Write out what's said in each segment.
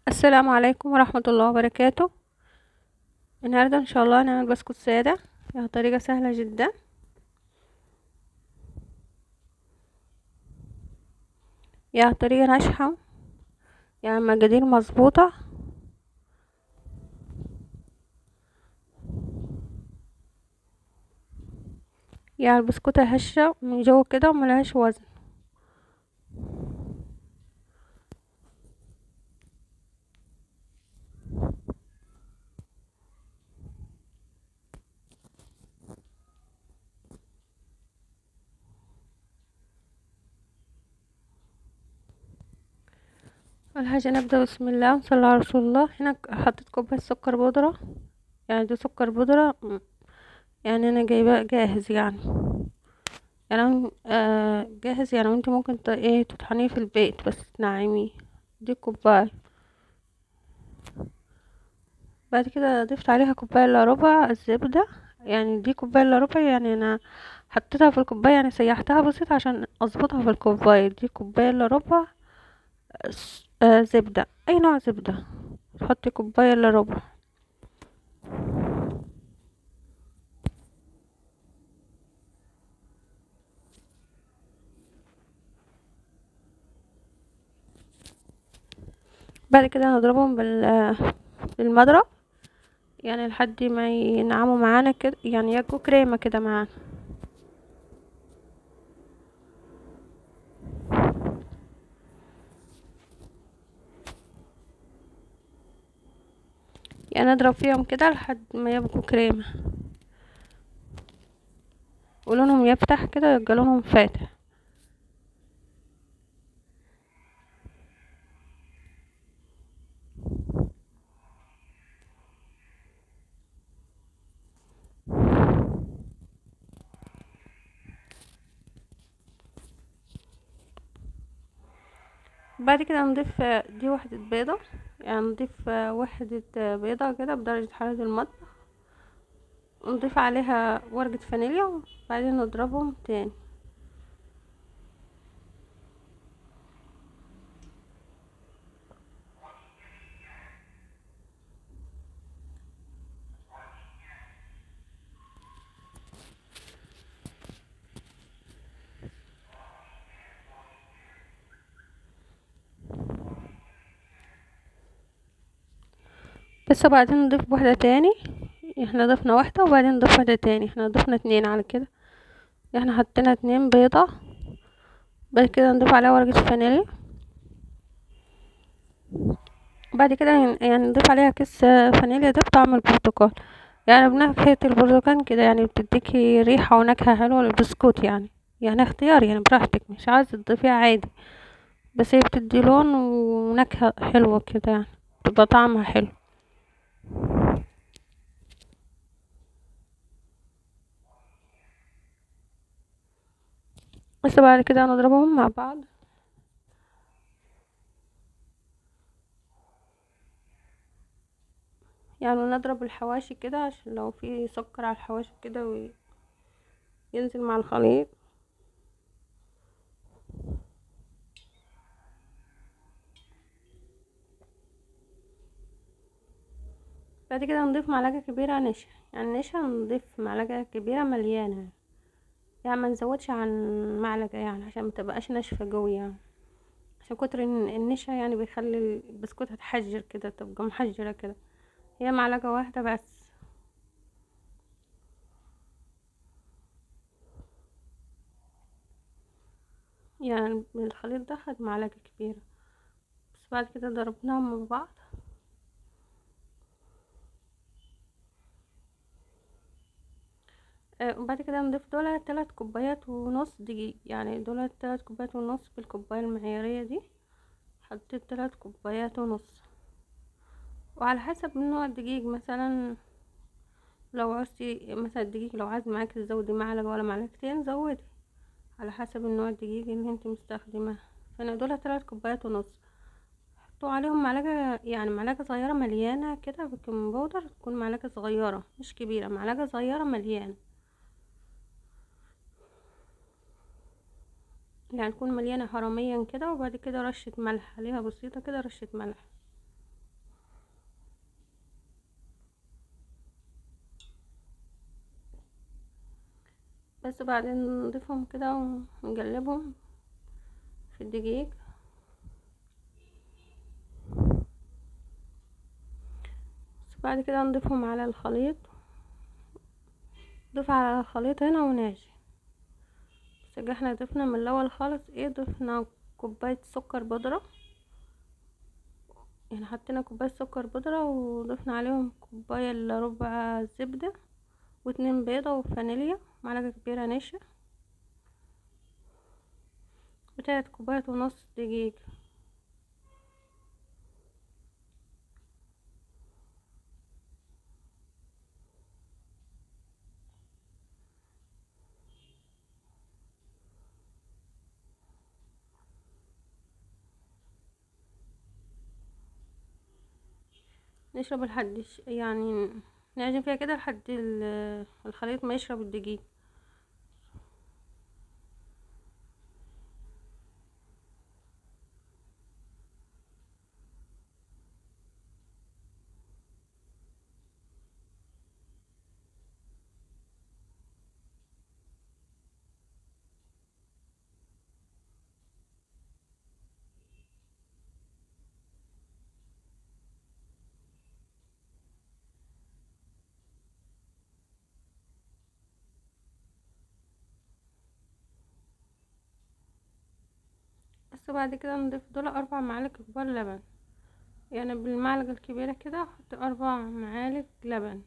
السلام عليكم ورحمة الله وبركاته. النهاردة ان شاء الله هنعمل بسكوت سادة بطريقة سهلة جدا. يعني طريقة ناجحة، يعني مقادير مظبوطة. يعني البسكوتة هشة من جوه كده وملهاش وزن. اول حاجة نبدأ بسم الله ونصلي على رسول الله. هنا حطيت كوباية سكر بودرة، يعني دي سكر بودرة يعني انا جايباه جاهز يعني جاهز يعني. وانت ممكن تطحنيه في البيت بس تنعميه. دي كوباية. بعد كده ضفت عليها كوباية الا ربع الزبدة، يعني دي كوباية الا ربع، يعني انا حطيتها في الكوباية، يعني سيحتها بسيط عشان اظبطها في الكوباية. دي كوباية الا ربع زبدة، اي نوع زبدة تحطي كوباية الا ربع. بعد كده هنضربهم بالمضرب، يعني لحد ما ينعموا معانا كده، يعني ياكلوا كريمة كده معانا. يعني نضرب فيهم كده لحد ما يبقوا كريمة ولونهم يفتح كده، يبقى لونهم فاتح. بعد كده نضيف دي وحدة بيضة، يعني نضيف وحدة بيضة كده بدرجة حرارة المطبخ، ونضيف عليها ورقة فانيليا، وبعدين نضربهم تاني. بس وبعدين نضيف واحدة تاني. احنا ضفنا واحدة وبعدين نضيف واحدة تاني، احنا ضفنا اتنين على كده. احنا حطينا اتنين بيضة. بعد كده نضيف عليها ورقة فانيليا. بعد كده يعني نضيف عليها كيس فانيليا ده بطعم البرتقال، يعني بنكهة البرتقال كده، يعني بتديكي ريحة ونكهة حلوة للبسكوت يعني اختيار، يعني براحتك، مش عايزة تضيفيها عادي، بس هي بتدي لون ونكهة حلوة كده، يعني بتبقى طعمها حلو. بس بعد كده نضربهم مع بعض. يعني نضرب الحواشي كده عشان لو في سكر على الحواشي كده وينزل مع الخليط. بعد كده نضيف معلقة كبيرة نشا، يعني نشا نضيف معلقة كبيرة مليانة، يعني ما نزودش عن معلقة، يعني عشان متبقاش ناشفة قوي يعني. عشان كتر النشا يعني بيخلي البسكوت تحجر كده، تبقى محجرة كده. هي معلقة واحدة بس. يعني الخليط ده خد معلقة كبيرة. بس بعد كده ضربناهم مع بعض. وبعد كده نضيف دول 3 كوبايات ونص دقيق، يعني دول 3 كوبايات ونص بالكوباية المعيارية دي. حطيت 3 كوبايات ونص، وعلى حسب نوع الدقيق مثلا. لو عوزتي مثلا الدقيق، لو عايز معاكي تزودي معلقة ولا معلقتين زودي، على حسب النوع الدقيق اللي انت مستخدماه. فانا دول 3 كوبايات ونص. حطوا عليهم معلقة، يعني معلقة صغيرة مليانة كده بيكنج باودر، تكون معلقة صغيرة مش كبيرة، معلقة صغيرة مليانة، يعني تكون مليانة حراميا كده. وبعد كده رشة ملح عليها بسيطة كده، رشة ملح. بس بعدين نضيفهم كده ونقلبهم في الدقيق. بس بعد كده نضيفهم على الخليط، نضيف على الخليط هنا ونعجن. بس احنا ضفنا من الاول خالص ضفنا كوباية سكر بودرة، يعني حطينا كوباية سكر بودرة وضفنا عليهم كوباية الا ربع زبدة واتنين بيضة وفانيليا، معلقة كبيرة نشا، و3 كوبايات ونص دقيق. نشرب لحد يعني نعجن فيها كده لحد الخليط ما يشرب الدقيق. بس بعد كده نضيف دول 4 معالق كبار لبن، يعني بالمعلقة الكبيرة كده احط 4 معالق لبن.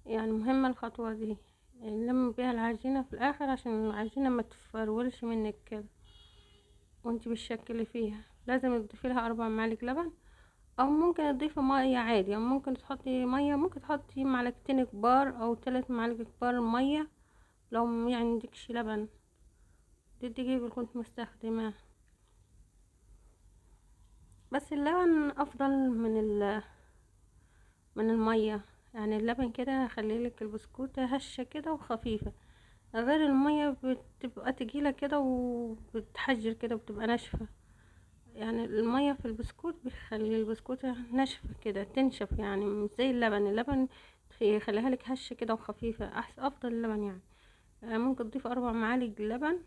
يعني مهمة الخطوة دي، يعني نلم بيها العجينة في الاخر عشان العجينة ما تفرولش منك كده وانتي بتشكلي فيها. لازم تضيفي لها 4 معالق لبن، او ممكن تضيفي مية عادي، يعني ممكن تحطي مية، ممكن تحطي معلقتين كبار او 3 معالق كبار مية لو يعني مديكش لبن. دي الدقيق اللي كنت مستخدماه. بس اللبن افضل من المية، يعني اللبن كده هيخليلك البسكوتة هشة كده وخفيفة، غير المية بتبقى تقيلة كده وبتحجر كده وبتبقى ناشفة. يعني المية في البسكوت بيخلي البسكوتة ناشفة كده تنشف، يعني مش زي اللبن يخليها لك هشة كده وخفيفة، احسن افضل اللبن يعني. ممكن تضيف 4 معالق لبن،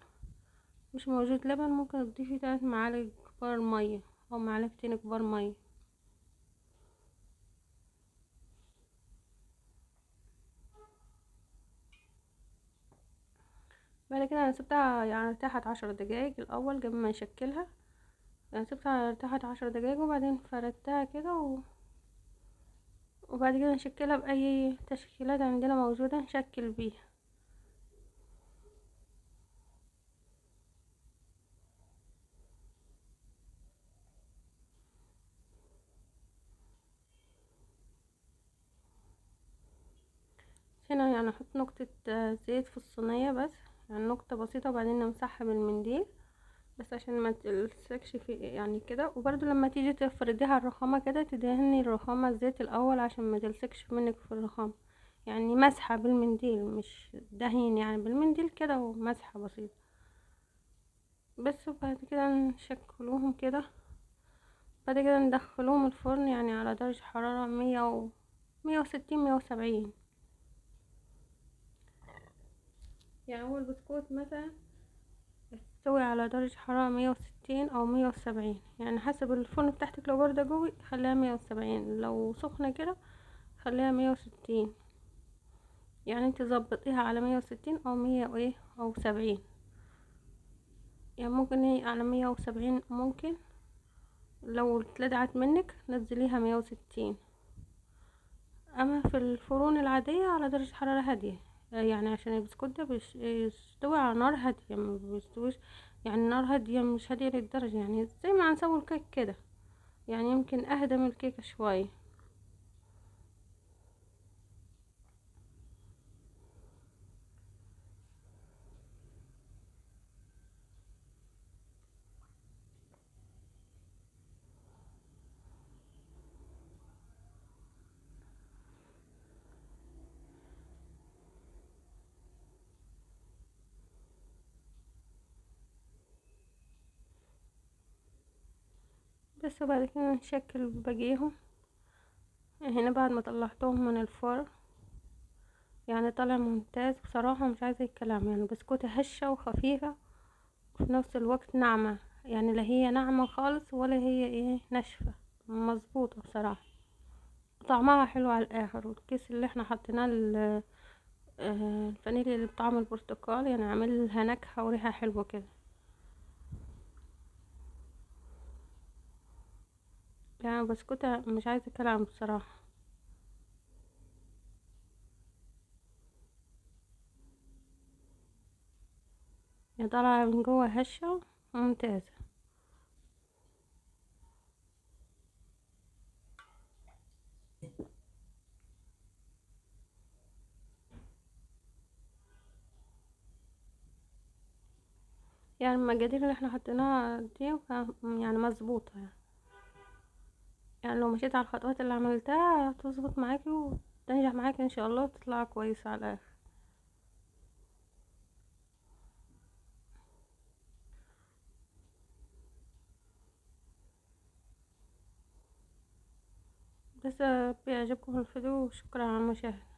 مش موجود لبن ممكن تضيفي 3 معالق كبار مية او معلقتين كبار مية. بعد كده انا سبتها يعني ارتاحت 10 دقايق الاول قبل ما نشكلها، يعني سبتها ارتاحت 10 دقايق وبعدين فردتها كده وبعد كده نشكلها باي تشكيلات عندنا موجودة نشكل بيها. هنا يعني احط نقطة زيت في الصينية بس، يعني نقطة بسيطة، وبعدين نمسحها بالمنديل بس عشان ما تلصقش في يعني كده. وبرده لما تيجي تفرديها على الرخامة كده تدهني الرخامة زيت الاول عشان ما تلصقش منك في الرخامة، يعني مسحة بالمنديل مش دهين، يعني بالمنديل كده ومسحة بسيطة بس. وبعد كده نشكلوهم كده، بعد كده ندخلوهم الفرن يعني على درجة حرارة 160 170. يعني اول بسكوت مثلا تسوي على درجة حرارة 160 او 170، يعني حسب الفرن بتاعتك، لو باردة جوي خليها 170، لو سخنة كده خليها 160. يعني انت ظبطيها على 160 او 100 او 70، يعني ممكن هي على 170 ممكن، لو اتلدعت منك نزليها 160. اما في الفرن العادية على درجة حرارة هادية، يعني عشان البسكوت ده يستوي على نار هادية، ما بيستويش يعني نار هادية مش هادية للدرجة، يعني زي ما هنسوي الكيك كده، يعني يمكن اهدى من الكيكة شوية. بس بعد كده نشكل بقيهم. هنا بعد ما طلعتهم من الفرن يعني طالع ممتاز بصراحة، مش عايزة الكلام. يعني بسكوتة هشة وخفيفة وفي نفس الوقت ناعمة، يعني لا هي ناعمة خالص ولا هي ايه ناشفة، مظبوطة بصراحة. طعمها حلو على الاخر. والكيس اللي احنا حطيناه الفانيليا اللي بطعم البرتقال، يعني عاملها نكهة وريحة حلوة كده. يعني بسكوتة مش عايزة كلام بصراحة. يعني طالعة من جوه هشة ممتازة. يعني المقادير اللي احنا حطيناها دي يعني مظبوطة يعني. يعني لو مشيت على الخطوات اللي عملتها تظبط معاكي وتنجح معاكي ان شاء الله، وتطلع كويسة على الاخر. بس بيعجبكم الفيديو، وشكرا على المشاهدة.